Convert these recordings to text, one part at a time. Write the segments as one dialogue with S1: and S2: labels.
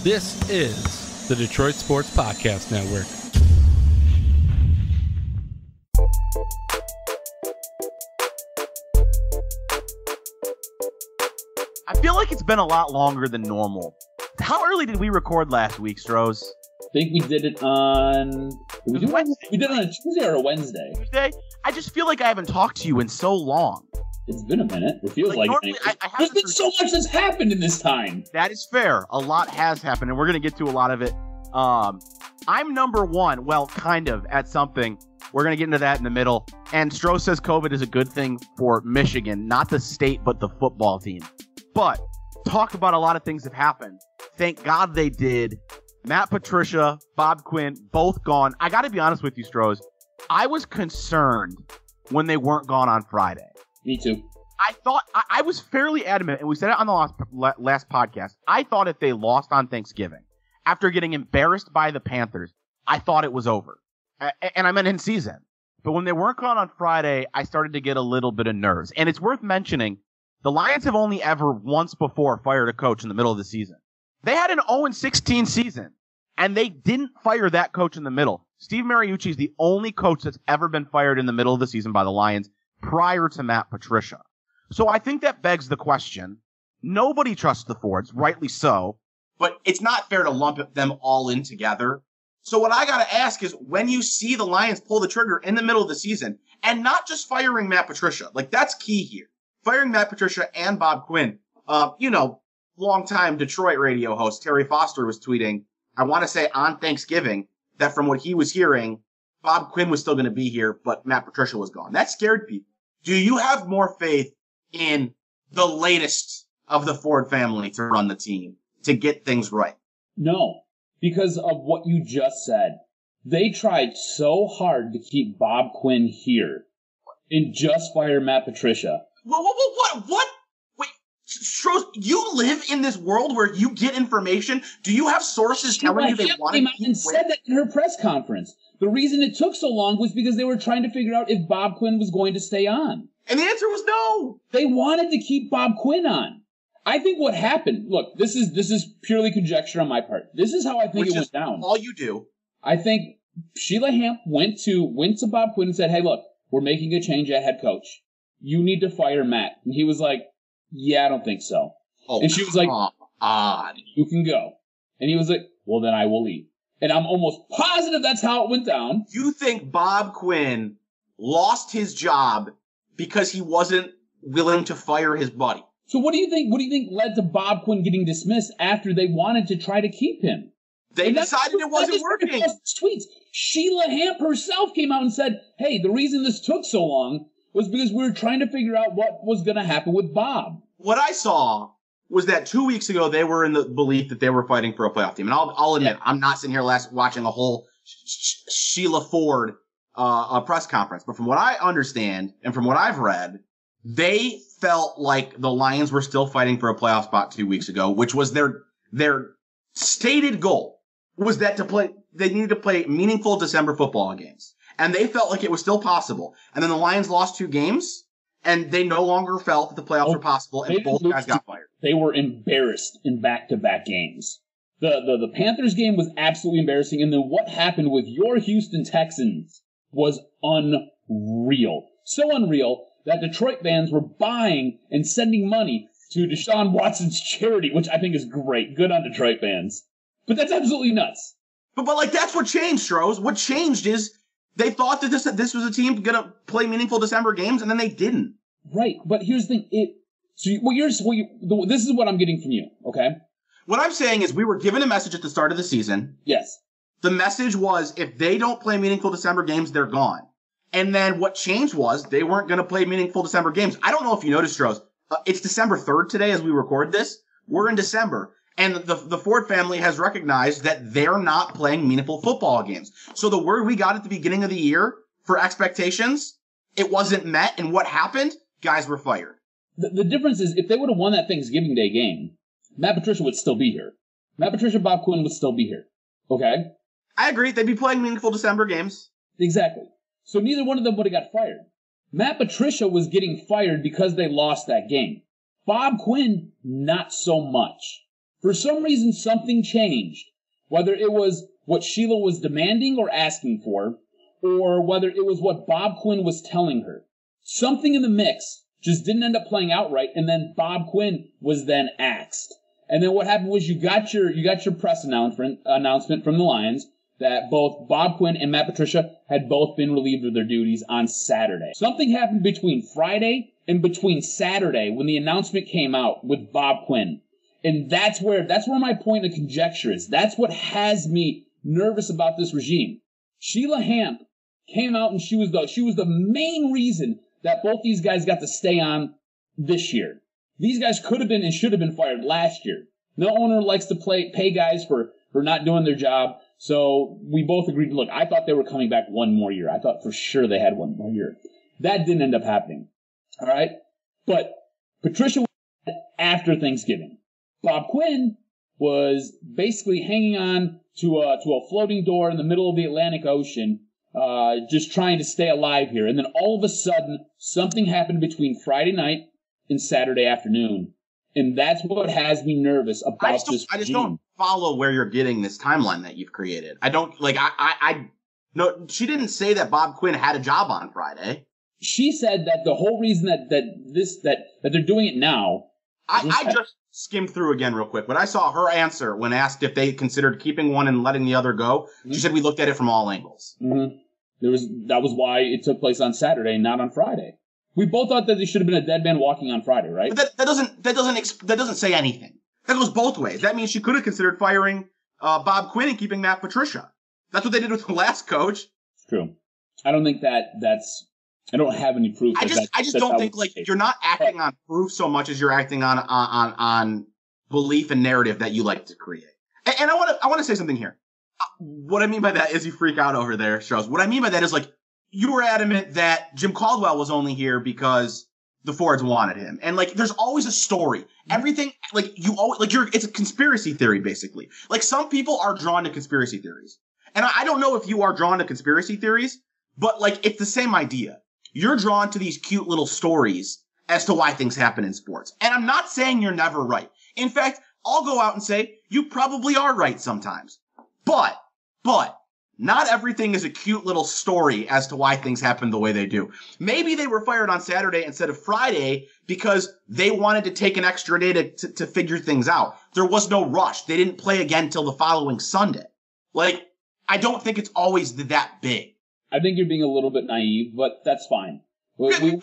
S1: This is the Detroit Sports Podcast Network.
S2: I feel like it's been a lot longer than normal. How early did we record last week, Stroz?
S3: I think we did it on...
S2: It was Wednesday.
S3: We did it on a Tuesday or a Wednesday.
S2: Tuesday? I just feel like I haven't talked to you in so long.
S3: It's been a minute. It feels like
S2: normally
S3: There's been so much that's happened in this time.
S2: That is fair. A lot has happened, and we're going to get to a lot of it. I'm number one, well, kind of, at something. We're going to get into that in the middle. And Stroh says COVID is a good thing for Michigan, not the state, but the football team. But talk about a lot of things have happened. Thank God they did. Matt Patricia, Bob Quinn, both gone. I got to be honest with you, Strohs. I was concerned when they weren't gone on Friday.
S3: Me too.
S2: I thought I was fairly adamant, and we said it on the last podcast. I thought if they lost on Thanksgiving, after getting embarrassed by the Panthers, I thought it was over. And I meant in season. But when they weren't gone on Friday, I started to get a little bit of nerves. And it's worth mentioning, the Lions have only ever once before fired a coach in the middle of the season. They had an 0-16 season, and they didn't fire that coach in the middle. Steve Mariucci is the only coach that's ever been fired in the middle of the season by the Lions prior to Matt Patricia. So I think that begs the question. Nobody trusts the Fords, rightly so, but it's not fair to lump them all in together. So what I got to ask is, when you see the Lions pull the trigger in the middle of the season, and not just firing Matt Patricia, like that's key here. Firing Matt Patricia and Bob Quinn, longtime Detroit radio host Terry Foster was tweeting, I want to say on Thanksgiving, that from what he was hearing, Bob Quinn was still going to be here, but Matt Patricia was gone. That scared people. Do you have more faith in the latest of the Ford family to run the team, to get things right?
S3: No, because of what you just said. They tried so hard to keep Bob Quinn here and just fire Matt Patricia.
S2: What? Wait, Stroz, you live in this world where you get information? Do you have sources telling you they want to keep
S3: Quinn? Said that in her press conference. The reason it took so long was because they were trying to figure out if Bob Quinn was going to stay on.
S2: And the answer was no.
S3: They wanted to keep Bob Quinn on. I think what happened, look, this is purely conjecture on my part. This is how I think it went down.
S2: All you do.
S3: I think Sheila Hamp went to Bob Quinn and said, hey, look, we're making a change at head coach. You need to fire Matt. And he was like, yeah, I don't think so.
S2: Oh,
S3: and she was like,
S2: odd.
S3: You can go. And he was like, well, then I will leave. And I'm almost positive that's how it went down.
S2: You think Bob Quinn lost his job because he wasn't willing to fire his buddy?
S3: So what do you think? What do you think led to Bob Quinn getting dismissed after they wanted to try to keep him?
S2: They decided it wasn't working.
S3: Tweets. Sheila Hamp herself came out and said, hey, the reason this took so long was because we were trying to figure out what was going to happen with Bob.
S2: What I saw was that 2 weeks ago they were in the belief that they were fighting for a playoff team. And I'll admit, I'm not sitting here watching a whole Sheila Ford press conference. But from what I understand and from what I've read, they felt like the Lions were still fighting for a playoff spot 2 weeks ago, which was their stated goal, was that they needed to play meaningful December football games. And they felt like it was still possible. And then the Lions lost 2 games, and they no longer felt that the playoffs were possible, and both guys got fired.
S3: They were embarrassed in back-to-back games. The Panthers game was absolutely embarrassing, and then what happened with your Houston Texans was unreal. So unreal that Detroit fans were buying and sending money to Deshaun Watson's charity, which I think is great. Good on Detroit fans. But that's absolutely nuts.
S2: But like, that's what changed, Stroz. What changed is they thought that this was a team going to play meaningful December games, and then they didn't.
S3: Right, but here's the thing. This is what I'm getting from you, okay?
S2: What I'm saying is we were given a message at the start of the season.
S3: Yes.
S2: The message was if they don't play meaningful December games, they're gone. And then what changed was they weren't going to play meaningful December games. I don't know if you noticed, Stroz. It's December 3rd today as we record this. We're in December. And the Ford family has recognized that they're not playing meaningful football games. So the word we got at the beginning of the year for expectations, it wasn't met. And what happened? Guys were fired.
S3: The difference is if they would have won that Thanksgiving Day game, Matt Patricia would still be here. Matt Patricia, Bob Quinn would still be here. Okay?
S2: I agree. They'd be playing meaningful December games.
S3: Exactly. So neither one of them would have got fired. Matt Patricia was getting fired because they lost that game. Bob Quinn, not so much. For some reason, something changed. Whether it was what Sheila was demanding or asking for, or whether it was what Bob Quinn was telling her. Something in the mix just didn't end up playing out right, and then Bob Quinn was then axed. And then what happened was you got your press announcement from the Lions that both Bob Quinn and Matt Patricia had both been relieved of their duties on Saturday. Something happened between Friday and between Saturday when the announcement came out with Bob Quinn. And that's where my point of conjecture is. That's what has me nervous about this regime. Sheila Hamp came out and she was the main reason that both these guys got to stay on this year. These guys could have been and should have been fired last year. No owner likes to pay guys for not doing their job. So we both agreed, look, I thought they were coming back one more year. I thought for sure they had one more year. That didn't end up happening. All right? But Patricia was after Thanksgiving. Bob Quinn was basically hanging on to a floating door in the middle of the Atlantic Ocean, just trying to stay alive here. And then all of a sudden, something happened between Friday night and Saturday afternoon. And that's what has me nervous about this.
S2: I just don't follow where you're getting this timeline that you've created. I don't, like, no, she didn't say that Bob Quinn had a job on Friday.
S3: She said that the whole reason that they're doing it now.
S2: I just skimmed through again real quick, but I saw her answer when asked if they considered keeping one and letting the other go. Mm-hmm. She said we looked at it from all angles.
S3: Mm-hmm. That was why it took place on Saturday, not on Friday. We both thought that there should have been a dead man walking on Friday, right?
S2: But that doesn't say anything. That goes both ways. That means she could have considered firing Bob Quinn and keeping Matt Patricia. That's what they did with the last coach.
S3: It's true. I don't think that's. I don't have any proof.
S2: I just don't think, like, you're not acting on proof so much as you're acting on belief and narrative that you like to create. And I want to say something here. What I mean by that is you freak out over there, Stroz. What I mean by that is, like, you were adamant that Jim Caldwell was only here because the Fords wanted him. And, like, there's always a story. Everything, like, it's a conspiracy theory, basically. Like, some people are drawn to conspiracy theories. And I don't know if you are drawn to conspiracy theories, but, like, it's the same idea. You're drawn to these cute little stories as to why things happen in sports. And I'm not saying you're never right. In fact, I'll go out and say you probably are right sometimes. But, not everything is a cute little story as to why things happen the way they do. Maybe they were fired on Saturday instead of Friday because they wanted to take an extra day to figure things out. There was no rush. They didn't play again till the following Sunday. Like, I don't think it's always that big.
S3: I think you're being a little bit naive, but that's fine.
S2: You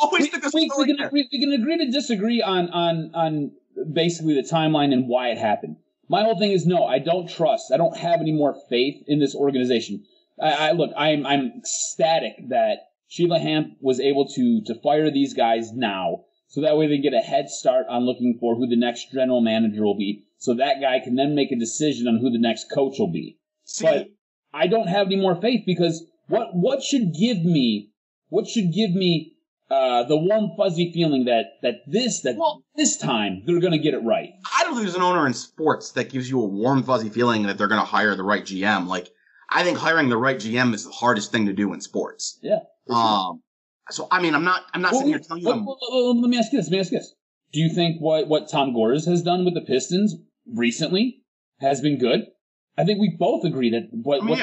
S2: always think
S3: we can agree to disagree on basically the timeline and why it happened. My whole thing is no, I don't have any more faith in this organization. I'm ecstatic that Sheila Hamp was able to fire these guys now, so that way they get a head start on looking for who the next general manager will be, so that guy can then make a decision on who the next coach will be.
S2: See,
S3: but I don't have any more faith because what should give me the warm fuzzy feeling that this time they're going to get it right.
S2: I don't think there's an owner in sports that gives you a warm fuzzy feeling that they're going to hire the right GM. Like, I think hiring the right GM is the hardest thing to do in sports.
S3: Yeah. Sure.
S2: So I mean, I'm not sitting here telling you.
S3: Let me ask you this. Do you think what Tom Gores has done with the Pistons recently has been good? I think we both agree that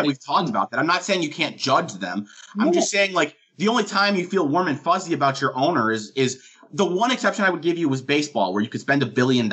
S2: we've talked about that. I'm not saying you can't judge them. I'm just saying, like, the only time you feel warm and fuzzy about your owner is the one exception I would give you was baseball, where you could spend $1 billion.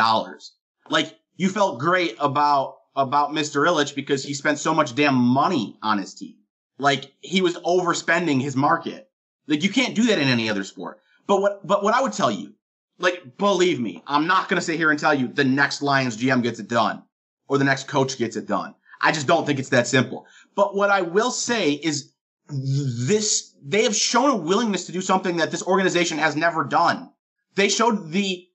S2: Like, you felt great about Mr. Ilitch because he spent so much damn money on his team. Like, he was overspending his market. Like, you can't do that in any other sport. But what I would tell you, like, believe me, I'm not going to sit here and tell you the next Lions GM gets it done or the next coach gets it done. I just don't think it's that simple. But what I will say is they have shown a willingness to do something that this organization has never done. They showed the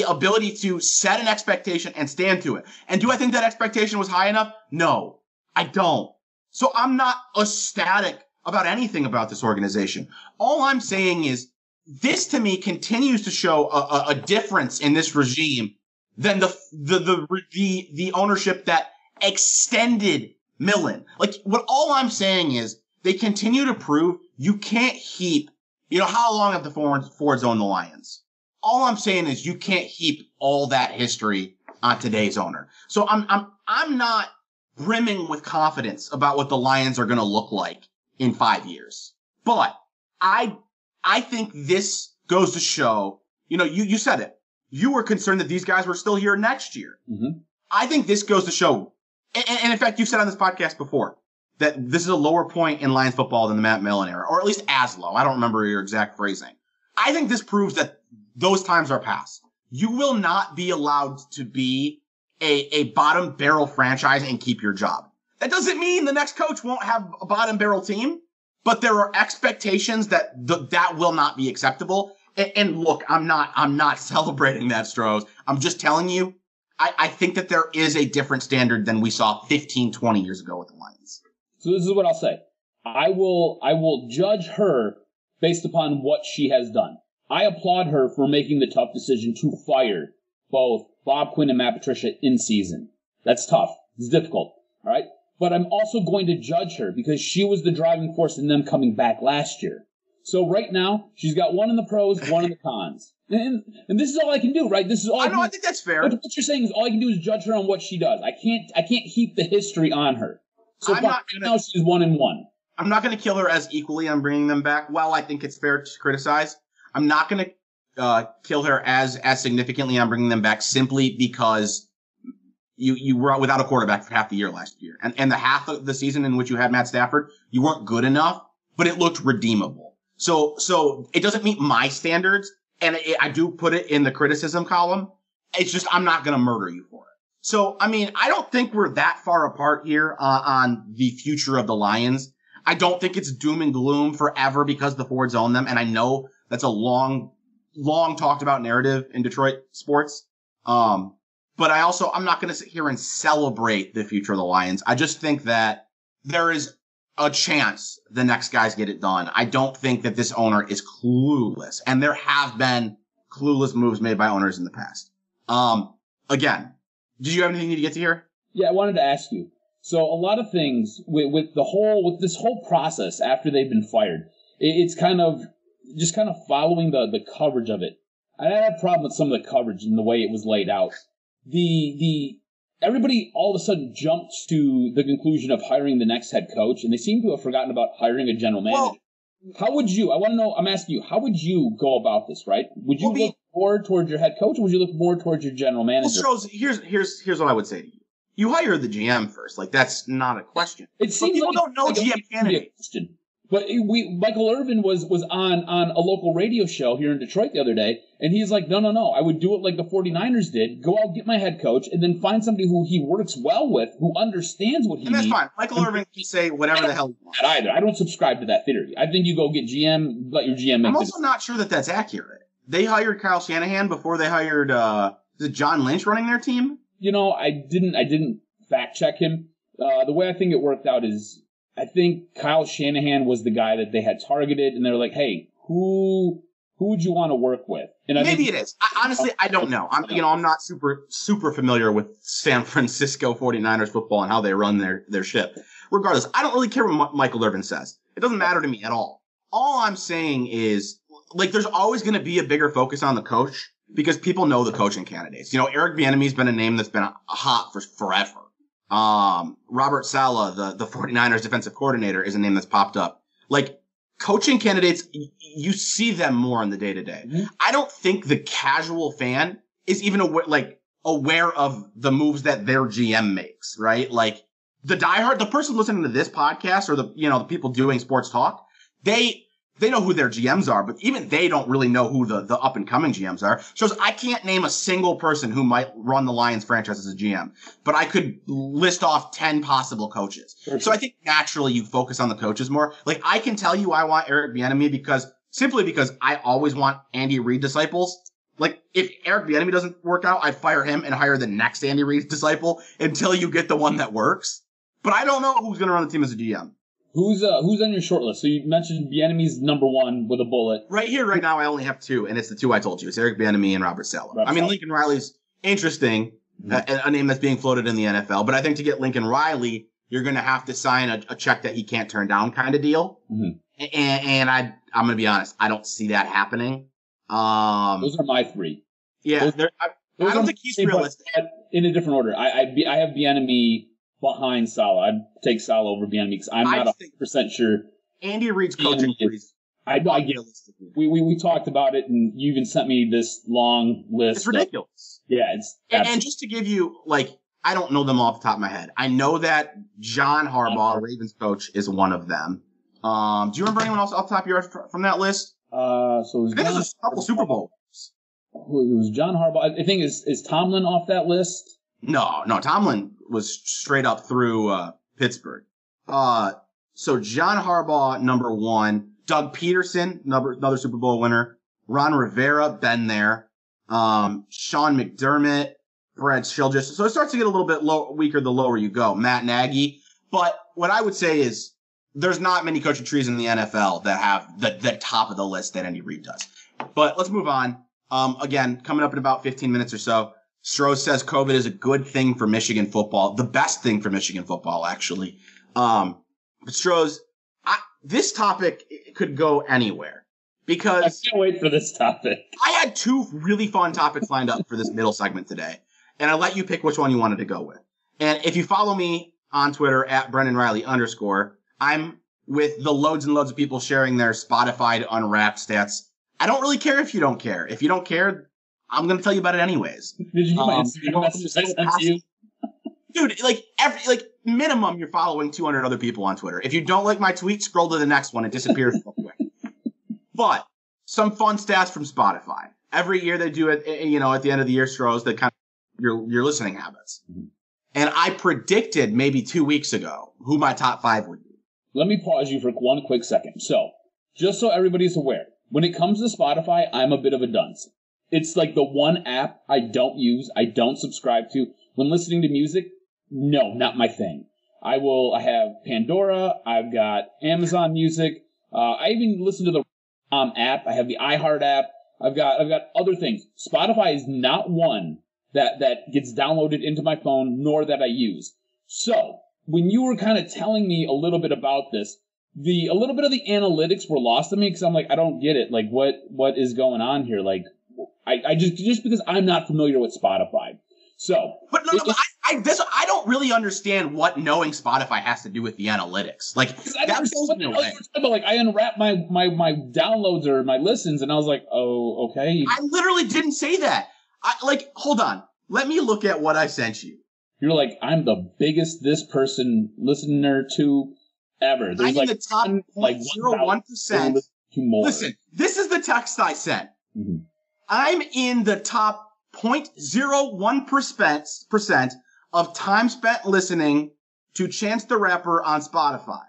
S2: ability to set an expectation and stand to it. And do I think that expectation was high enough? No, I don't. So I'm not ecstatic about anything about this organization. All I'm saying is this, to me, continues to show a difference in this regime than the ownership that extended Millen. Like, all I'm saying is they continue to prove you can't heap, how long have the Fords owned the Lions? All I'm saying is you can't heap all that history on today's owner. So I'm not brimming with confidence about what the Lions are going to look like in 5 years. But I think this goes to show, you said it. You were concerned that these guys were still here next year.
S3: Mm-hmm.
S2: I think this goes to show, and in fact, you've said on this podcast before that this is a lower point in Lions football than the Matt Millen era, or at least as low. I don't remember your exact phrasing. I think this proves that those times are past. You will not be allowed to be a bottom barrel franchise and keep your job. That doesn't mean the next coach won't have a bottom barrel team, but there are expectations that that will not be acceptable. And look, I'm not celebrating that, Stroz. I'm just telling you, I think that there is a different standard than we saw 15, 20 years ago with the Lions.
S3: So this is what I'll say. I will judge her based upon what she has done. I applaud her for making the tough decision to fire both Bob Quinn and Matt Patricia in season. That's tough. It's difficult. All right. But I'm also going to judge her because she was the driving force in them coming back last year. So right now, she's got one in the pros, one in the cons. And this is all I can do, right? This is all
S2: I think that's fair.
S3: What you're saying is all I can do is judge her on what she does. I can't heap the history on her. So now she's 1-1.
S2: I'm not going to kill her as equally on bringing them back. While I think it's fair to criticize, I'm not going to kill her as significantly on bringing them back simply because you were without a quarterback for half the year last year. And the half of the season in which you had Matt Stafford, you weren't good enough, but it looked redeemable. So it doesn't meet my standards, and I do put it in the criticism column. It's just I'm not going to murder you for it. So, I mean, I don't think we're that far apart here on the future of the Lions. I don't think it's doom and gloom forever because the Fords own them, and I know that's a long talked about narrative in Detroit sports. But I'm not going to sit here and celebrate the future of the Lions. I just think that there is a chance the next guys get it done. I don't think that this owner is clueless, and there have been clueless moves made by owners in the past. Again, did you have anything you need to get to here?
S3: Yeah, I wanted to ask you. So a lot of things with this whole process after they've been fired, it's kind of following the coverage of it. I had a problem with some of the coverage and the way it was laid out. Everybody all of a sudden jumped to the conclusion of hiring the next head coach, and they seem to have forgotten about hiring a general manager.
S2: Well,
S3: how would you, I want to know, I'm asking you, how would you go about this, right? Would you look more towards your head coach, or would you look more towards your general manager?
S2: Well, so here's what I would say to you. You hire the GM first. Like, that's not a question.
S3: It seems
S2: people
S3: like
S2: don't know GM candidates.
S3: But Michael Irvin was on a local radio show here in Detroit the other day, and he's like, no, I would do it like the 49ers did, go out, get my head coach, and then find somebody who he works well with, who understands what he needs.
S2: And that's fine. Michael Irvin can say whatever the hell he wants.
S3: Either. I don't subscribe to that theory. I think you go get GM, let your GM make
S2: I'm also not sure that that's accurate. They hired Kyle Shanahan before they hired is it John Lynch running their team?
S3: I didn't fact check him. The way I think it worked out is I think Kyle Shanahan was the guy that they had targeted, and they were like, hey, who would you want to work with? And
S2: Maybe it is. Honestly, I don't know. I'm not super familiar with San Francisco 49ers football and how they run their ship. Regardless, I don't really care what Michael Irvin says. It doesn't matter to me at all. All I'm saying is, like, there's always going to be a bigger focus on the coach because people know the coaching candidates. Eric Bieniemy's been a name that's been hot for forever. Robert Saleh, the 49ers defensive coordinator, is a name that's popped up. Like, coaching candidates, you see them more in the day-to-day. Mm-hmm. I don't think the casual fan is even aware of the moves that their GM makes, right? Like, the person listening to this podcast or the people doing sports talk, they know who their GMs are, but even they don't really know who the up-and-coming GMs are. So I can't name a single person who might run the Lions franchise as a GM, but I could list off 10 possible coaches. Sure. So I think naturally you focus on the coaches more. Like, I can tell you I want Eric Bieniemy because I always want Andy Reid disciples. Like, if Eric Bieniemy doesn't work out, I'd fire him and hire the next Andy Reid disciple until you get the one that works. But I don't know who's going to run the team as a GM.
S3: Who's on your short list? So you mentioned Bieniemy's number one with a bullet.
S2: Right here, right now, I only have two, and it's the two I told you. It's Eric Bieniemy and Robert Saleh. Lincoln Riley's interesting, a name that's being floated in the NFL. But I think to get Lincoln Riley, you're going to have to sign a check that he can't turn down kind of deal. Mm-hmm. And I'm going to be honest, I don't see that happening.
S3: Those are my three.
S2: Yeah, I don't think he's realistic.
S3: In a different order, I have Bieniemy behind Saleh. I'd take Saleh over Bieniemy because I'm not 100% sure.
S2: Andy Reid's coaching trees.
S3: I get we talked about it, and you even sent me this long list.
S2: It's ridiculous.
S3: And
S2: just to give you, like, I don't know them off the top of my head. I know that John Harbaugh, Ravens coach, is one of them. Do you remember anyone else off the top of your head from that list? There's a couple Super Bowls.
S3: It was John Harbaugh. I think is Tomlin off that list?
S2: No. Tomlin was straight up through Pittsburgh. So John Harbaugh, number one. Doug Peterson, another Super Bowl winner. Ron Rivera, been there. Sean McDermott, Brad Childress. So it starts to get a little bit weaker the lower you go. Matt Nagy. But what I would say is there's not many coaching trees in the NFL that have the top of the list that Andy Reid does. But let's move on. Again, coming up in about 15 minutes or so, Stroz says COVID is a good thing for Michigan football. The best thing for Michigan football, actually. But Stroz, this topic could go anywhere because
S3: I can't wait for this topic.
S2: I had two really fun topics lined up for this middle segment today, and I let you pick which one you wanted to go with. And if you follow me on Twitter at @BrendonRiley_, I'm with the loads and loads of people sharing their Spotify Unwrapped stats. I don't really care if you don't care. If you don't care, I'm going to tell you about it anyways.
S3: Did you get my Instagram message I sent to you?
S2: Dude, minimum you're following 200 other people on Twitter. If you don't like my tweet, scroll to the next one. It disappears real quick. But some fun stats from Spotify. Every year they do it, at the end of the year, Stroz, that kind of your listening habits. Mm-hmm. And I predicted maybe 2 weeks ago who my top 5 would be.
S3: Let me pause you for one quick second. So, just so everybody's aware, when it comes to Spotify, I'm a bit of a dunce. It's like the one app I don't use, I don't subscribe to. When listening to music, no, not my thing. I have Pandora, I've got Amazon Music, I even listen to the app, I have the iHeart app, I've got other things. Spotify is not one that gets downloaded into my phone, nor that I use. So, when you were kind of telling me a little bit about this, a little bit of the analytics were lost to me because I'm like, I don't get it. Like, what is going on here? Like, I just because I'm not familiar with Spotify. So,
S2: but I don't really understand what knowing Spotify has to do with the analytics. Like, that blows me away.
S3: Like, I unwrapped my downloads or my listens, and I was like, oh, okay.
S2: I literally didn't say that. Hold on. Let me look at what I sent you.
S3: You're like, I'm the biggest this person listener to ever. There's
S2: I'm in the top 0.01%. Listen, this is the text I sent. Mm-hmm. I'm in the top 0.01% of time spent listening to Chance the Rapper on Spotify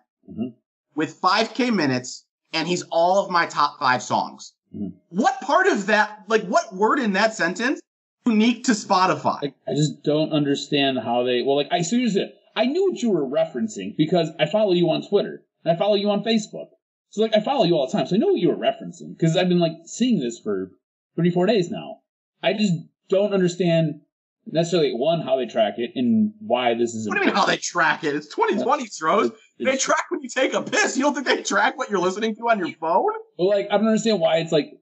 S2: with 5K minutes, and he's all of my top 5 songs. Mm-hmm. What part of that, what word in that sentence is unique to Spotify?
S3: I just don't understand how they, I seriously, I knew what you were referencing because I follow you on Twitter and I follow you on Facebook. So I follow you all the time. So I know what you were referencing because I've been seeing this for 34 days now. I just don't understand necessarily, one, how they track it and why this is.
S2: What do you mean how they track it? It's 2020, Stroz. They track when you take a piss. You don't think they track what you're listening to on your phone?
S3: Well, I don't understand why it's the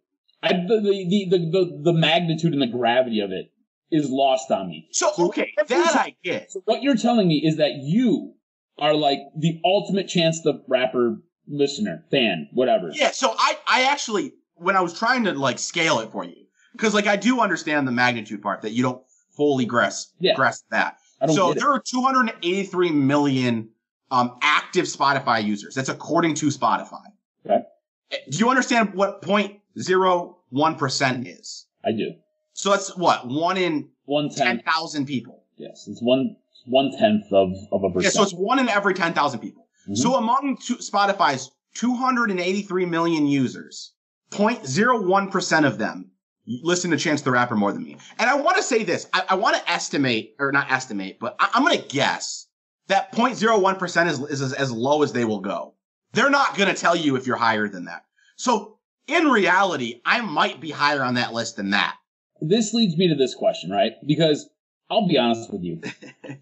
S3: magnitude and the gravity of it is lost on me.
S2: So okay, that I get.
S3: So what you're telling me is that you are the ultimate Chance the Rapper listener, fan, whatever.
S2: Yeah, so I actually, when I was trying to scale it for you, because I do understand the magnitude part that you don't fully grasp that. So there are 283 million active Spotify users. That's according to Spotify.
S3: Okay.
S2: Do you understand what 0.01% is?
S3: I do.
S2: So that's what? 1 in 10,000 people.
S3: Yes, it's 1/10 of a percent.
S2: Yeah, so it's 1 in every 10,000 people. Mm-hmm. So among Spotify's 283 million users, 0.01% of them listen to Chance the Rapper more than me. And I want to say this. I want to estimate, or not estimate, but I'm going to guess that 0.01% is as low as they will go. They're not going to tell you if you're higher than that. So in reality, I might be higher on that list than that.
S3: This leads me to this question, right? Because I'll be honest with you.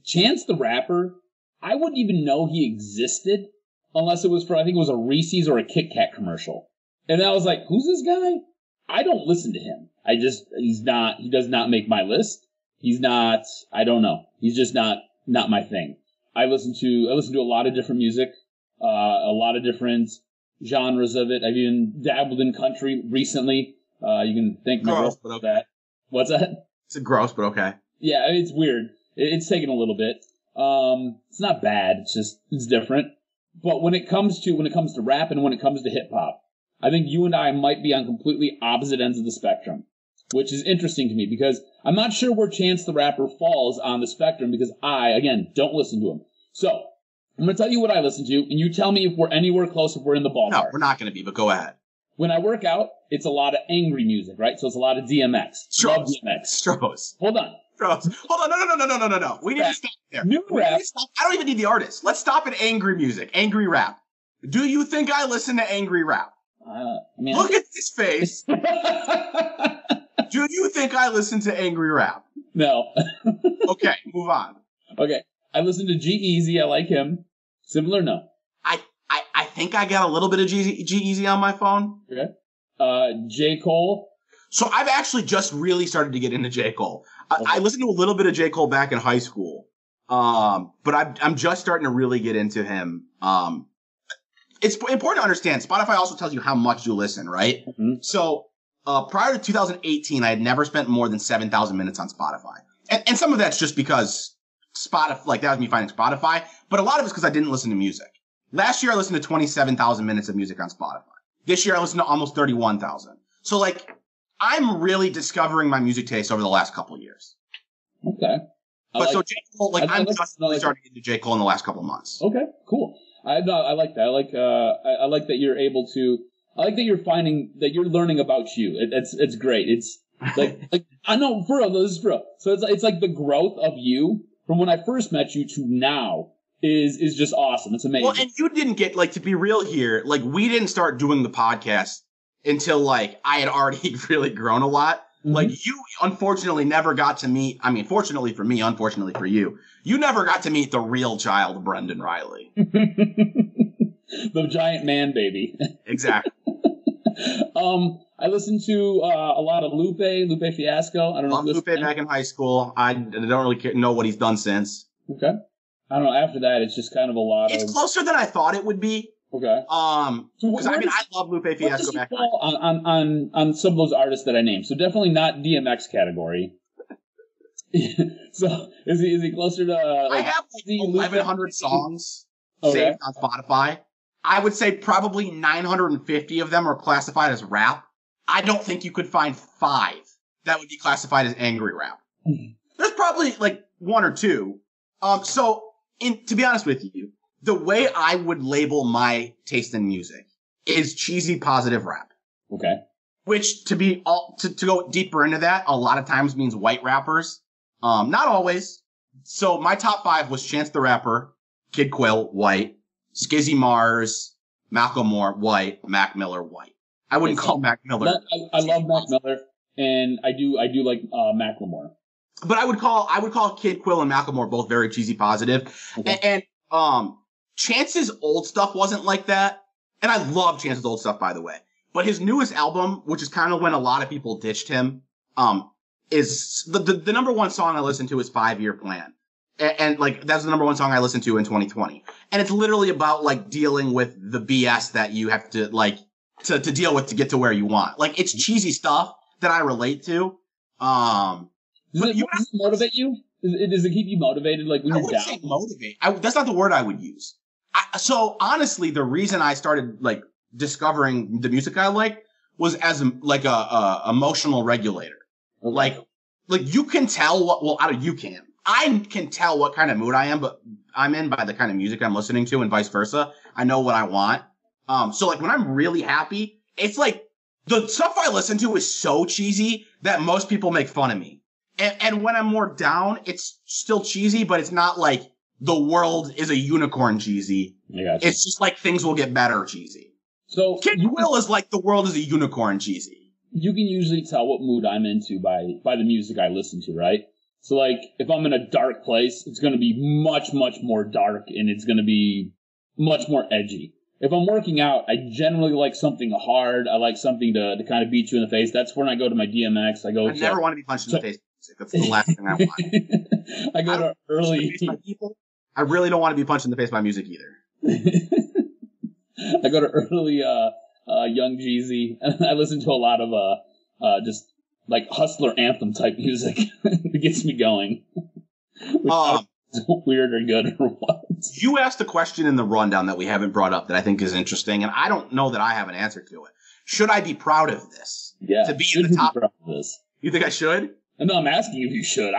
S3: Chance the Rapper, I wouldn't even know he existed unless it was for, I think it was a Reese's or a Kit Kat commercial. And I was like, who's this guy? I don't listen to him. He does not make my list. He's not, I don't know. He's just not my thing. I listen to a lot of different music, a lot of different genres of it. I've even dabbled in country recently. You can thank my girl for that. What's that?
S2: It's gross, but okay.
S3: Yeah, it's weird. It's taken a little bit. It's not bad. It's different. But when it comes to rap and when it comes to hip hop, I think you and I might be on completely opposite ends of the spectrum, which is interesting to me because I'm not sure where Chance the Rapper falls on the spectrum because I, again, don't listen to him. So I'm going to tell you what I listen to, and you tell me if we're anywhere close, if we're in the ballpark.
S2: No, we're not going to be, but go ahead.
S3: When I work out, it's a lot of angry music, right? So it's a lot of DMX.
S2: Stroz.
S3: Stroz. Hold on.
S2: Stroz. Hold on. No. We need to stop there.
S3: New rap.
S2: I don't even need the artist. Let's stop at angry music, angry rap. Do you think I listen to angry rap? Look at this face. Do you think I listen to angry rap?
S3: No.
S2: Okay, move on.
S3: Okay. I listen to G-Eazy. I like him. Similar? No.
S2: I think I got a little bit of G-Eazy on my phone.
S3: Okay. J. Cole.
S2: So I've actually just really started to get into J. Cole. I listened to a little bit of J. Cole back in high school. But I'm just starting to really get into him. It's important to understand. Spotify also tells you how much you listen, right? Mm-hmm. So, prior to 2018, I had never spent more than 7,000 minutes on Spotify. And some of that's just because Spotify, like that was me finding Spotify, but a lot of it's because I didn't listen to music. Last year, I listened to 27,000 minutes of music on Spotify. This year, I listened to almost 31,000. So, like, I'm really discovering my music taste over the last couple of years.
S3: Okay.
S2: So J. Cole, I'm just really starting to get into J. Cole in the last couple of months.
S3: Okay, cool. I like that. I like that you're able to. I like that you're finding that you're learning about you. It's great. It's like I know for real. This is for real. So it's like the growth of you from when I first met you to now is just awesome. It's amazing.
S2: Well, and you didn't get to be real here. Like we didn't start doing the podcast until I had already really grown a lot. Mm-hmm. Like you unfortunately never got to meet. I mean, fortunately for me, unfortunately for you. You never got to meet the real child, Brendan Riley.
S3: The giant man baby.
S2: Exactly.
S3: I listened to a lot of Lupe Fiasco. I don't know.
S2: Lupe back in high school. I don't really know what he's done since.
S3: Okay. I don't know. After that, it's just kind of a lot
S2: It's closer than I thought it would be.
S3: Okay.
S2: Because I love Lupe Fiasco back in high school.
S3: On some of those artists that I named. So definitely not DMX category. So is he closer to?
S2: I have 1,100 songs saved on Spotify. I would say probably 950 of them are classified as rap. I don't think you could find 5 that would be classified as angry rap. There's probably 1 or 2. To be honest with you, the way I would label my taste in music is cheesy positive rap.
S3: Okay.
S2: Which to go deeper into that, a lot of times means white rappers. Not always. So my top 5 was Chance the Rapper, Kid Quill, white, Skizzy Mars, Macklemore, white, Mac Miller, white. I wouldn't call Mac Miller.
S3: I love Mac Miller, and I do like Macklemore.
S2: But I would call Kid Quill and Macklemore both very cheesy positive. Okay. And Chance's old stuff wasn't like that. And I love Chance's old stuff, by the way. But his newest album, which is kind of when a lot of people ditched him, is the number one song I listen to is 5-Year Plan. And that's the number one song I listened to in 2020. And it's literally about dealing with the BS that you have to to deal with to get to where you want. It's cheesy stuff that I relate to.
S3: Does it motivate you? Does it keep you motivated when you're down?
S2: Say motivate. That's not the word I would use. So honestly, the reason I started discovering the music I like was as a emotional regulator. Okay. You can tell I can tell what kind of mood I'm in by the kind of music I'm listening to and vice versa. I know what I want. So when I'm really happy, it's the stuff I listen to is so cheesy that most people make fun of me. And when I'm more down, it's still cheesy, but it's not the world is a unicorn cheesy. It's just things will get better cheesy. So Kid Quill is the world is a unicorn cheesy.
S3: You can usually tell what mood I'm into by the music I listen to, right? So if I'm in a dark place, it's going to be much, much more dark, and it's going to be much more edgy. if I'm working out, I generally like something hard. I like something to kind of beat you in the face. That's when I go to my DMX. I
S2: never want to be punched in the face. That's the last thing I want.
S3: I go to early.
S2: I really don't want to be punched in the face by music either.
S3: I go to early Young Jeezy, and I listen to a lot of just like hustler anthem type music. It gets me going. Weird or good or what?
S2: You asked a question in the rundown that we haven't brought up that I think is interesting, and I don't know that I have an answer to it. Should I be proud of this?
S3: Yeah.
S2: To be in the top.
S3: Proud of this?
S2: You think I should?
S3: No, I'm asking if you should.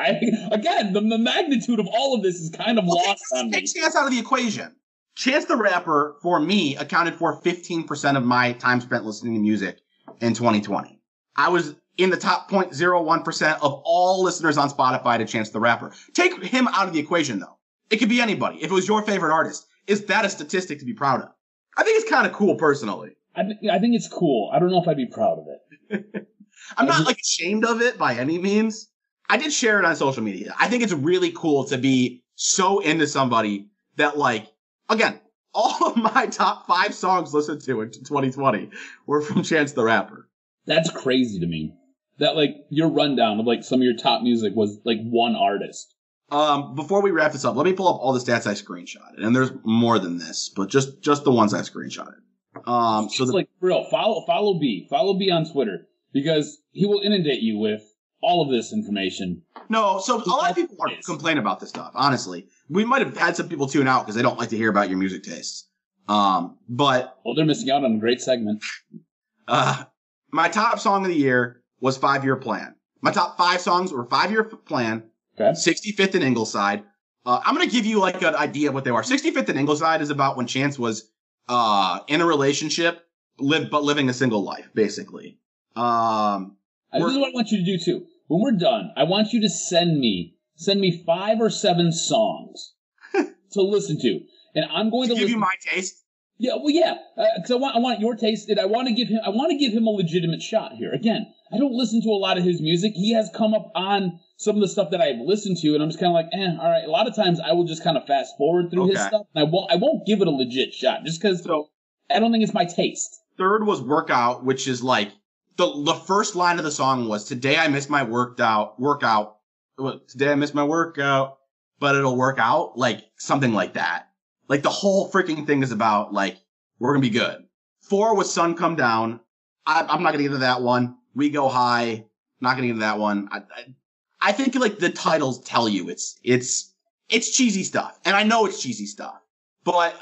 S3: Again, the magnitude of all of this is kind of lost on me.
S2: Take Chance out of the equation. Chance the Rapper, for me, accounted for 15% of my time spent listening to music in 2020. I was in the top 0.01% of all listeners on Spotify to Chance the Rapper. Take him out of the equation, though. It could be anybody. If it was your favorite artist, is that a statistic to be proud of? I think it's kind of cool, personally.
S3: I think it's cool. I don't know if I'd be proud of it.
S2: I'm not like ashamed of it by any means. I did share it on social media. I think it's really cool to be so into somebody that, like, again, all of my top 5 songs listened to in 2020 were from Chance the Rapper.
S3: That's crazy to me. That, like, your rundown of, like, some of your top music was, like, one artist.
S2: Before we wrap this up, let me pull up all the stats I screenshotted. And there's more than this, but just the ones I screenshotted.
S3: So it's like, real, follow B. Follow B on Twitter. Because he will inundate you with all of this information.
S2: No, so a lot of people complain about this stuff, honestly. We might have had some people tune out because they don't like to hear about your music tastes. But...
S3: Well, they're missing out on a great segment.
S2: My top song of the year was 5 Year Plan. My top 5 songs were 5 Year Plan, okay. 65th and Ingleside. I'm going to give you like an idea of what they are. 65th and Ingleside is about when Chance was in a relationship, but living a single life, basically.
S3: This is what I want you to do too. When we're done, I want you to send me 5 or 7 songs to listen to, and I'm going to
S2: give you my taste.
S3: Yeah, well, yeah, because I want your taste. And I want to give him a legitimate shot here. Again, I don't listen to a lot of his music. He has come up on some of the stuff that I've listened to, and I'm just kind of like, all right. A lot of times I will just kind of fast forward through his stuff, and I won't give it a legit shot just because I don't think it's my taste.
S2: Third was Workout, which is like. The first line of the song was, today I missed my workout. Today I missed my workout, but it'll work out. Like, something like that. Like, the whole freaking thing is about, like, we're gonna be good. 4 was Sun Come Down. I'm not gonna get into that one. We Go High. Not gonna get into that one. I think, like, the titles tell you it's cheesy stuff. And I know it's cheesy stuff. But,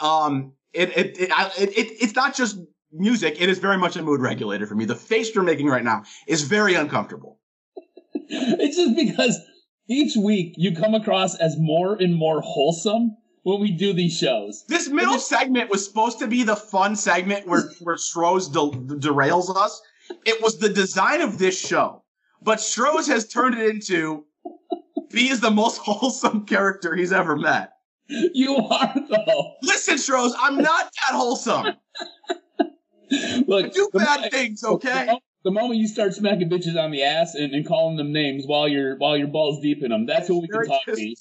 S2: it's not just music. It is very much a mood regulator for me. The face you're making right now is very uncomfortable.
S3: It's just because each week you come across as more and more wholesome when we do these shows.
S2: This middle segment was supposed to be the fun segment where Stroz derails us. It was the design of this show. But Stroz has turned it into B is the most wholesome character he's ever met.
S3: You are, though.
S2: Listen, Stroz, I'm not that wholesome.
S3: Look,
S2: I do bad things, okay?
S3: The moment you start smacking bitches on the ass and calling them names while you're balls deep in them, that's when we can talk to you.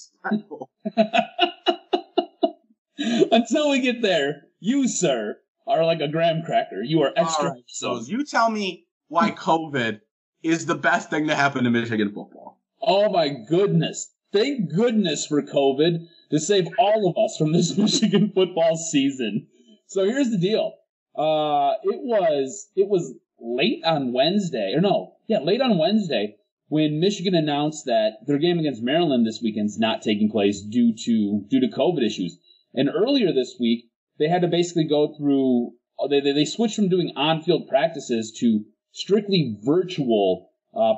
S3: Until we get there, you, sir, are like a graham cracker. You are extra.
S2: Right, so you tell me why COVID is the best thing to happen to Michigan football.
S3: Oh my goodness. Thank goodness for COVID to save all of us from this Michigan football season. So here's the deal. It was late on Wednesday when Michigan announced that their game against Maryland this weekend's not taking place due to COVID issues. And earlier this week, they had to basically go through, they switched from doing on-field practices to strictly virtual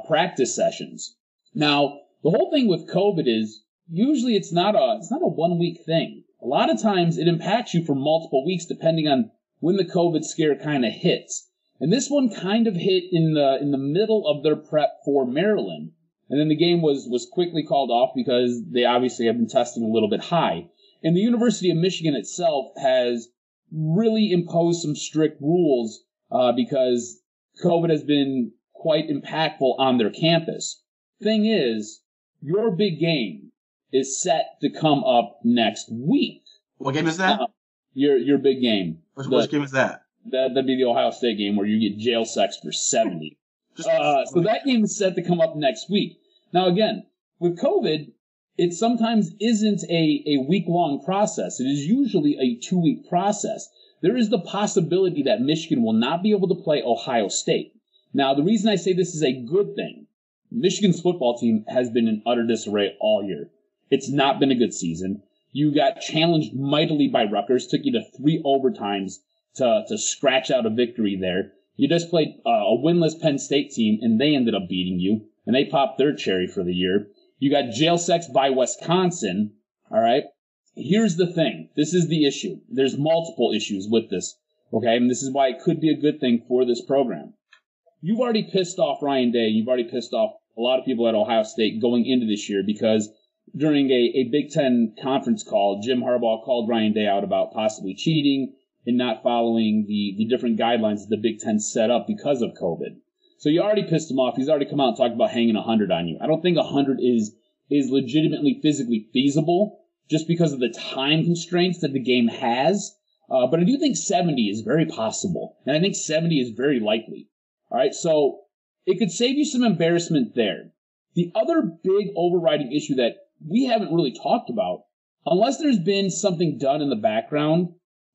S3: practice sessions. Now, the whole thing with COVID is usually it's not a 1 week thing. A lot of times it impacts you for multiple weeks depending on when the COVID scare kind of hits. And this one kind of hit in the middle of their prep for Maryland. And then the game was quickly called off because they obviously have been testing a little bit high. And the University of Michigan itself has really imposed some strict rules because COVID has been quite impactful on their campus. Thing is, your big game is set to come up next week.
S2: What game is that?
S3: Your big game.
S2: Which game is that?
S3: That'd be the Ohio State game where you get jail sex for 70. So that game is set to come up next week. Now, again, with COVID, it sometimes isn't a week-long process. It is usually a 2-week process. There is the possibility that Michigan will not be able to play Ohio State. Now, the reason I say this is a good thing, Michigan's football team has been in utter disarray all year. It's not been a good season. You got challenged mightily by Rutgers, took you to 3 overtimes to scratch out a victory there. You just played a winless Penn State team, and they ended up beating you, and they popped their cherry for the year. You got jail sex by Wisconsin, all right? Here's the thing. This is the issue. There's multiple issues with this, okay? And this is why it could be a good thing for this program. You've already pissed off Ryan Day. You've already pissed off a lot of people at Ohio State going into this year because during a Big Ten conference call, Jim Harbaugh called Ryan Day out about possibly cheating and not following the different guidelines that the Big Ten set up because of COVID. So you already pissed him off. He's already come out and talked about hanging 100 on you. I don't think 100 is legitimately physically feasible just because of the time constraints that the game has. But I do think 70 is very possible. And I think 70 is very likely. All right, so it could save you some embarrassment there. The other big overriding issue that we haven't really talked about, unless there's been something done in the background,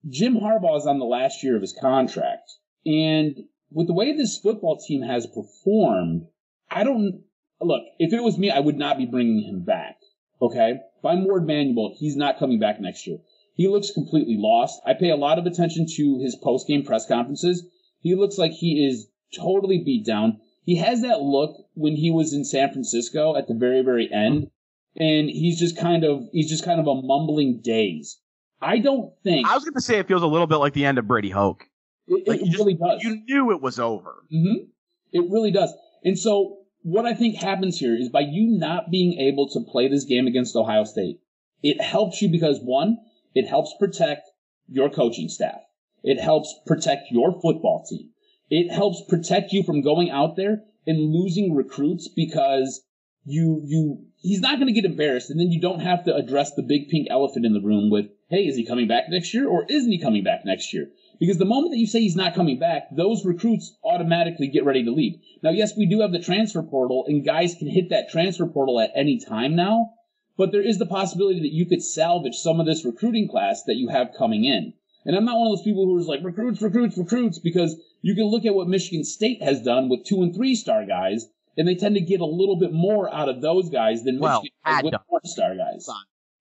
S3: Jim Harbaugh is on the last year of his contract. And with the way this football team has performed, look, if it was me, I would not be bringing him back, okay? If I'm Ward Manuel, he's not coming back next year. He looks completely lost. I pay a lot of attention to his post-game press conferences. He looks like he is totally beat down. He has that look when he was in San Francisco at the very, very end, and he's just kind of a mumbling daze. I don't think.
S2: I was going to say it feels a little bit like the end of Brady Hoke.
S3: It really does.
S2: You knew it was over.
S3: Mm-hmm. It really does. And so what I think happens here is by you not being able to play this game against Ohio State, it helps you because, one, it helps protect your coaching staff. It helps protect your football team. It helps protect you from going out there and losing recruits because he's not going to get embarrassed, and then you don't have to address the big pink elephant in the room with, hey, is he coming back next year or isn't he coming back next year? Because the moment that you say he's not coming back, those recruits automatically get ready to leave. Now, yes, we do have the transfer portal, and guys can hit that transfer portal at any time now, but there is the possibility that you could salvage some of this recruiting class that you have coming in. And I'm not one of those people who is like, recruits, because you can look at what Michigan State has done with 2- and 3-star guys, and they tend to get a little bit more out of those guys than Michigan has with 4-star guys.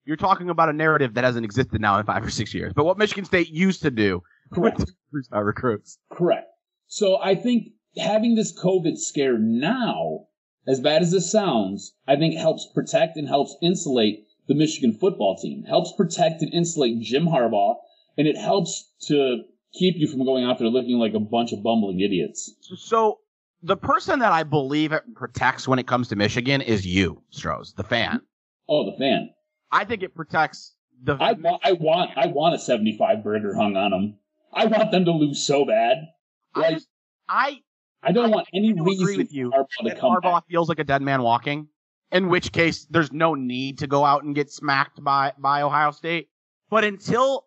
S2: You're talking about a narrative that hasn't existed now in 5 or 6 years. But what Michigan State used to do with 3-star recruits.
S3: Correct. So I think having this COVID scare now, as bad as this sounds, I think helps protect and helps insulate the Michigan football team. Helps protect and insulate Jim Harbaugh, and it helps to keep you from going out there looking like a bunch of bumbling idiots.
S2: So the person that I believe it protects when it comes to Michigan is you, Stroz, the fan.
S3: Oh, the fan.
S2: I think it protects the.
S3: I want a 75 burger hung on them. I want them to lose so bad. Like, I don't want any reason
S2: agree with you
S3: that
S2: Harbaugh feels like a dead man walking. In which case, there's no need to go out and get smacked by Ohio State. But until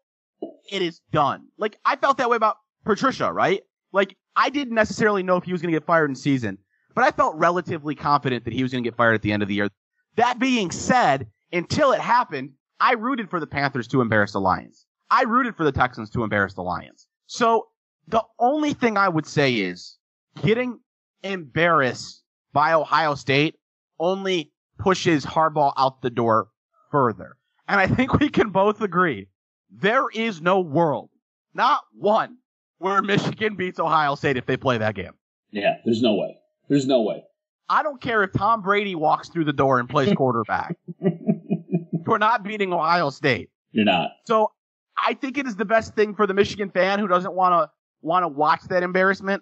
S2: it is done, like I felt that way about Patricia, right? Like I didn't necessarily know if he was going to get fired in season, but I felt relatively confident that he was going to get fired at the end of the year. That being said, until it happened, I rooted for the Panthers to embarrass the Lions. I rooted for the Texans to embarrass the Lions. So the only thing I would say is getting embarrassed by Ohio State only pushes Harbaugh out the door further. And I think we can both agree there is no world, not one, where Michigan beats Ohio State if they play that game.
S3: Yeah, there's no way. There's no way.
S2: I don't care if Tom Brady walks through the door and plays quarterback. We're not beating Ohio State.
S3: You're not.
S2: So I think it is the best thing for the Michigan fan who doesn't want to watch that embarrassment.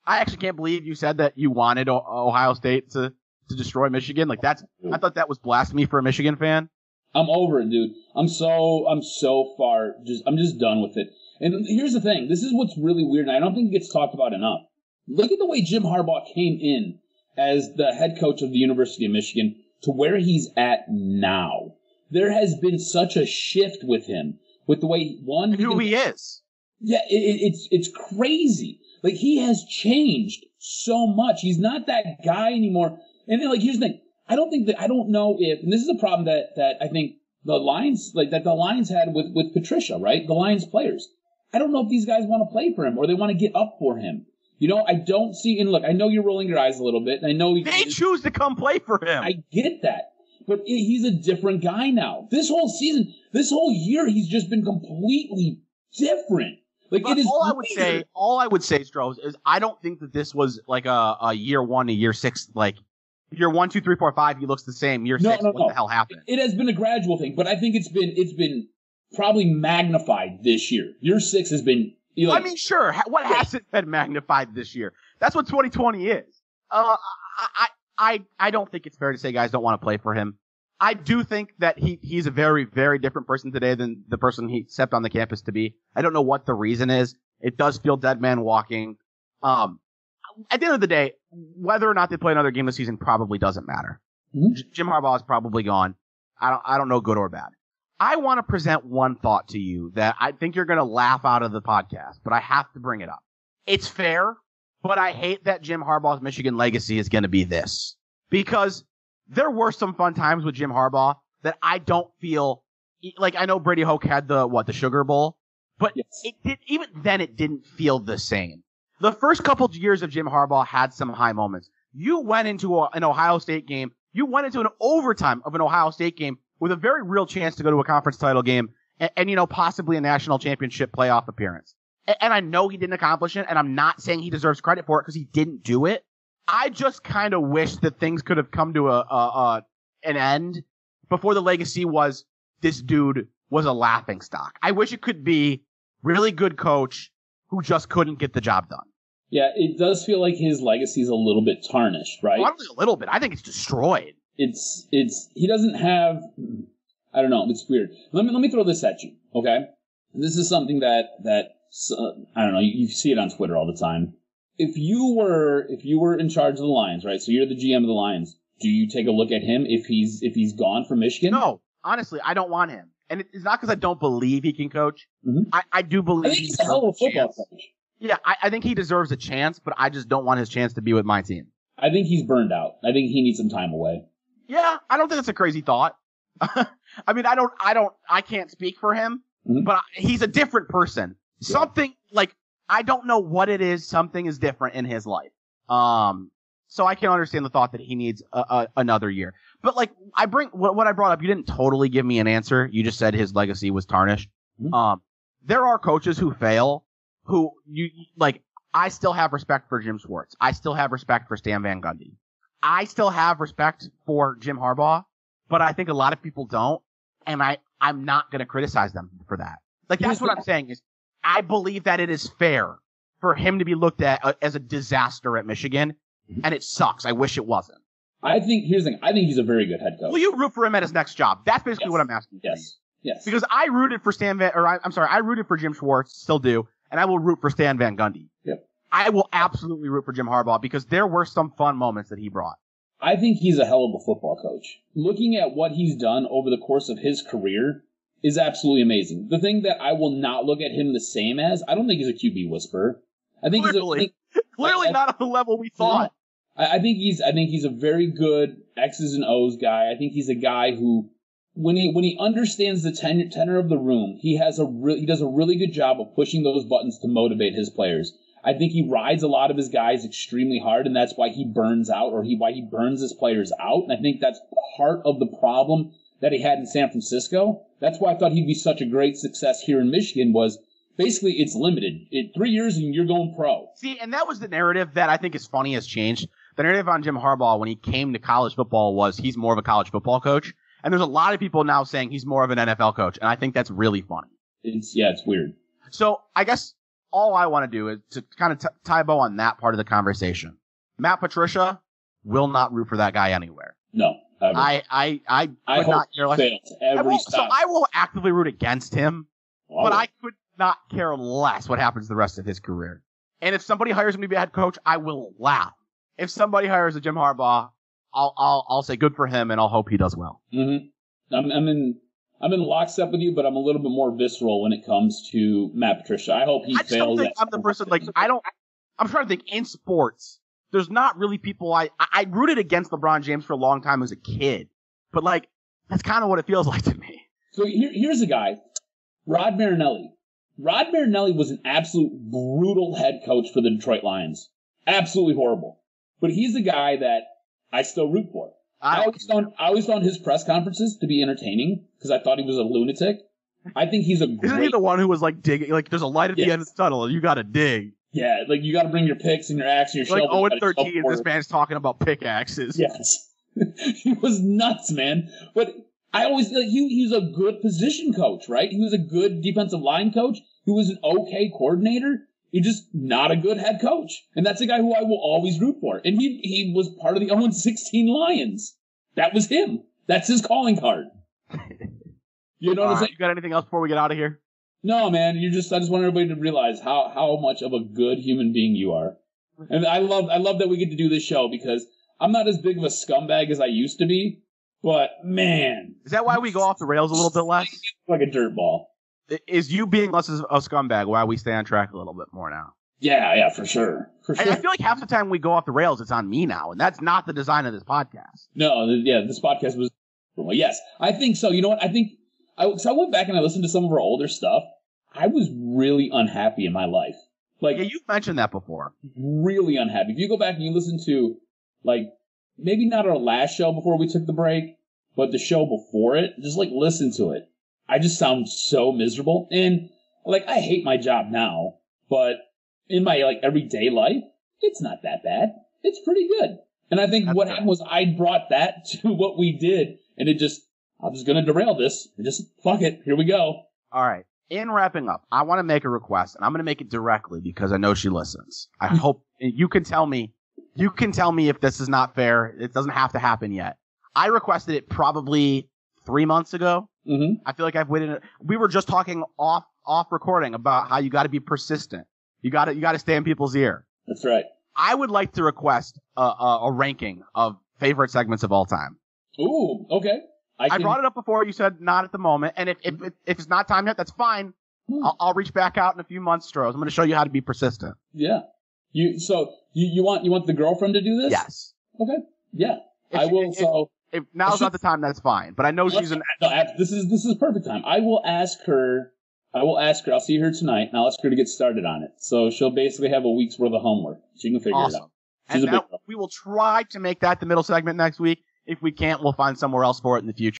S2: I actually can't believe you said that you wanted Ohio State to destroy Michigan. Like I thought that was blasphemy for a Michigan fan.
S3: I'm over it, dude. I'm so far I'm just done with it. And here's the thing. This is what's really weird, and I don't think it gets talked about enough. Look at the way Jim Harbaugh came in as the head coach of the University of Michigan to where he's at now. There has been such a shift with him. with the way
S2: who he is.
S3: Yeah, it's crazy. Like, he has changed so much. He's not that guy anymore. And then, like, here's the thing. I don't know if, and this is a problem that I think the Lions had with Patricia, right? The Lions players. I don't know if these guys want to play for him or they want to get up for him. I don't see, and look, I know you're rolling your eyes a little bit, and I know
S2: they choose to come play for him.
S3: I get that. But he's a different guy now. This whole season, this whole year, he's just been completely different. Like, it is
S2: all I would say, Stroz, is I don't think that this was like a year 1 to year 6, like year 1, 2, 3, 4, 5, he looks the same. Year 6, what the hell happened?
S3: It has been a gradual thing, but I think it's been probably magnified this year. Year 6 has been.
S2: I mean, sure. What hasn't been magnified this year? That's what 2020 is. I don't think it's fair to say guys don't want to play for him. I do think that he's a very, very different person today than the person he stepped on the campus to be. I don't know what the reason is. It does feel dead man walking. At the end of the day, whether or not they play another game this season probably doesn't matter. Mm-hmm. Jim Harbaugh is probably gone. I don't know good or bad. I want to present one thought to you that I think you're going to laugh out of the podcast, but I have to bring it up. It's fair, but I hate that Jim Harbaugh's Michigan legacy is going to be this. Because there were some fun times with Jim Harbaugh that I don't feel like. I know Brady Hoke had the Sugar Bowl, but even then it didn't feel the same. The first couple of years of Jim Harbaugh had some high moments. You went into an Ohio State game. You went into an overtime of an Ohio State game with a very real chance to go to a conference title game and possibly a national championship playoff appearance. And I know he didn't accomplish it, and I'm not saying he deserves credit for it because he didn't do it. I just kind of wish that things could have come to an end before the legacy was this dude was a laughingstock. I wish it could be really good coach who just couldn't get the job done.
S3: Yeah, it does feel like his legacy is a little bit tarnished, right?
S2: Well, a little bit. I think it's destroyed.
S3: He doesn't have, I don't know, it's weird. Let me throw this at you, okay? This is something that I don't know, you see it on Twitter all the time. If you were in charge of the Lions, right? So you're the GM of the Lions. Do you take a look at him if he's gone from Michigan?
S2: No, honestly, I don't want him. And it's not because I don't believe he can coach. Mm-hmm. I do believe
S3: he's a hell of a football coach.
S2: Yeah, I think he deserves a chance, but I just don't want his chance to be with my team.
S3: I think he's burned out. I think he needs some time away.
S2: Yeah, I don't think that's a crazy thought. I mean, I can't speak for him, mm-hmm. but he's a different person. Yeah. Something like, I don't know what it is. Something is different in his life. So I can understand the thought that he needs another year. But like, what I brought up, you didn't totally give me an answer. You just said his legacy was tarnished. Mm-hmm. There are coaches who fail who I still have respect for Jim Schwartz. I still have respect for Stan Van Gundy. I still have respect for Jim Harbaugh, but I think a lot of people don't. And I'm not going to criticize them for that. Like, that's what I'm saying is, I believe that it is fair for him to be looked at as a disaster at Michigan, and it sucks. I wish it wasn't.
S3: Here's the thing. I think he's a very good head coach.
S2: Will you root for him at his next job? That's basically what I'm asking.
S3: Yes.
S2: Because I rooted for I rooted for Jim Schwartz, still do, and I will root for Stan Van Gundy.
S3: Yep.
S2: I will absolutely root for Jim Harbaugh because there were some fun moments that he brought.
S3: I think he's a hell of a football coach. Looking at what he's done over the course of his career is absolutely amazing. The thing that I will not look at him the same as, I don't think he's a QB whisperer. I think
S2: clearly not on the level we thought.
S3: No. I think he's a very good X's and O's guy. I think he's a guy who, when he understands the tenor of the room, he does a really good job of pushing those buttons to motivate his players. I think he rides a lot of his guys extremely hard, and that's why he burns out, why he burns his players out. And I think that's part of the problem that he had in San Francisco. That's why I thought he'd be such a great success here in Michigan was basically it's limited. 3 years and you're going pro.
S2: See, and that was the narrative that I think is funny has changed. The narrative on Jim Harbaugh when he came to college football was he's more of a college football coach. And there's a lot of people now saying he's more of an NFL coach. And I think that's really funny.
S3: It's weird.
S2: So I guess all I want to do is to kind of tie a bow on that part of the conversation. Matt Patricia will not root for that guy anywhere.
S3: No. Ever.
S2: I could not care less. So I will actively root against him, but I could not care less what happens the rest of his career. And if somebody hires him to be a head coach, I will laugh. If somebody hires a Jim Harbaugh, I'll say good for him and I'll hope he does well.
S3: Mm-hmm. I'm in lockstep with you, but I'm a little bit more visceral when it comes to Matt Patricia. I hope he fails.
S2: I just don't think I'm the person, like, I'm trying to think, in sports, there's not really people I rooted against LeBron James for a long time as a kid, but, like, that's kind of what it feels like to me.
S3: So here's a guy, Rod Marinelli. Rod Marinelli was an absolute brutal head coach for the Detroit Lions. Absolutely horrible. But he's a guy that I still root for. I always found his press conferences to be entertaining because I thought he was a lunatic. I think he's a great...
S2: Isn't he the one who was, like, digging? Like, there's a light at the end of the tunnel, and you got to dig.
S3: Yeah, like, you got to bring your picks and your axe and your
S2: shovel.
S3: Like,
S2: 0-13, this man's talking about pickaxes.
S3: Yes. He was nuts, man. But I always... Like, he was a good position coach, right? He was a good defensive line coach. He was an okay coordinator. He's just not a good head coach. And that's a guy who I will always root for. And he was part of the 0-16 Lions. That was him. That's his calling card. You know what I'm saying?
S2: You got anything else before we get out of here?
S3: No, man. I just want everybody to realize how much of a good human being you are. And I love that we get to do this show because I'm not as big of a scumbag as I used to be. But, man.
S2: Is that why we go off the rails a little bit less?
S3: Like a dirt ball.
S2: Is you being less of a scumbag why we stay on track a little bit more now?
S3: Yeah, for sure.
S2: I feel like half the time we go off the rails, it's on me now, and that's not the design of this podcast.
S3: No, this podcast was... Well, yes, I think so. You know what? I think... So I went back and I listened to some of our older stuff. I was really unhappy in my life. Like,
S2: yeah, you've mentioned that before.
S3: Really unhappy. If you go back and you listen to, like, maybe not our last show before we took the break, but the show before it, just, like, listen to it. I just sound so miserable. And, like, I hate my job now, but in my, like, everyday life, it's not that bad. It's pretty good. And I think what happened was I brought that to what we did, and it just, I'm just going to derail this. And just, fuck it. Here we go.
S2: All right. In wrapping up, I want to make a request, and I'm going to make it directly because I know she listens. I hope you can tell me if this is not fair. It doesn't have to happen yet. I requested it probably 3 months ago.
S3: Mm-hmm.
S2: I feel like I've waited. We were just talking off recording about how you got to be persistent. You got to stay in people's ear.
S3: That's right. I
S2: would like to request a ranking of favorite segments of all time.
S3: Ooh, okay.
S2: I brought it up before. You said not at the moment, and if it's not time yet, that's fine. I'll reach back out in a few months, Stroz. I'm going to show you how to be persistent.
S3: Yeah. You want the girlfriend to do this?
S2: Yes.
S3: Okay. Yeah. I will.
S2: If now's not the time, that's fine. But I know she's an.
S3: No, this is perfect time. I will ask her. I'll see her tonight, and I'll ask her to get started on it. So she'll basically have a week's worth of homework. She can figure it out.
S2: And we will try to make that the middle segment next week. If we can't, we'll find somewhere else for it in the future.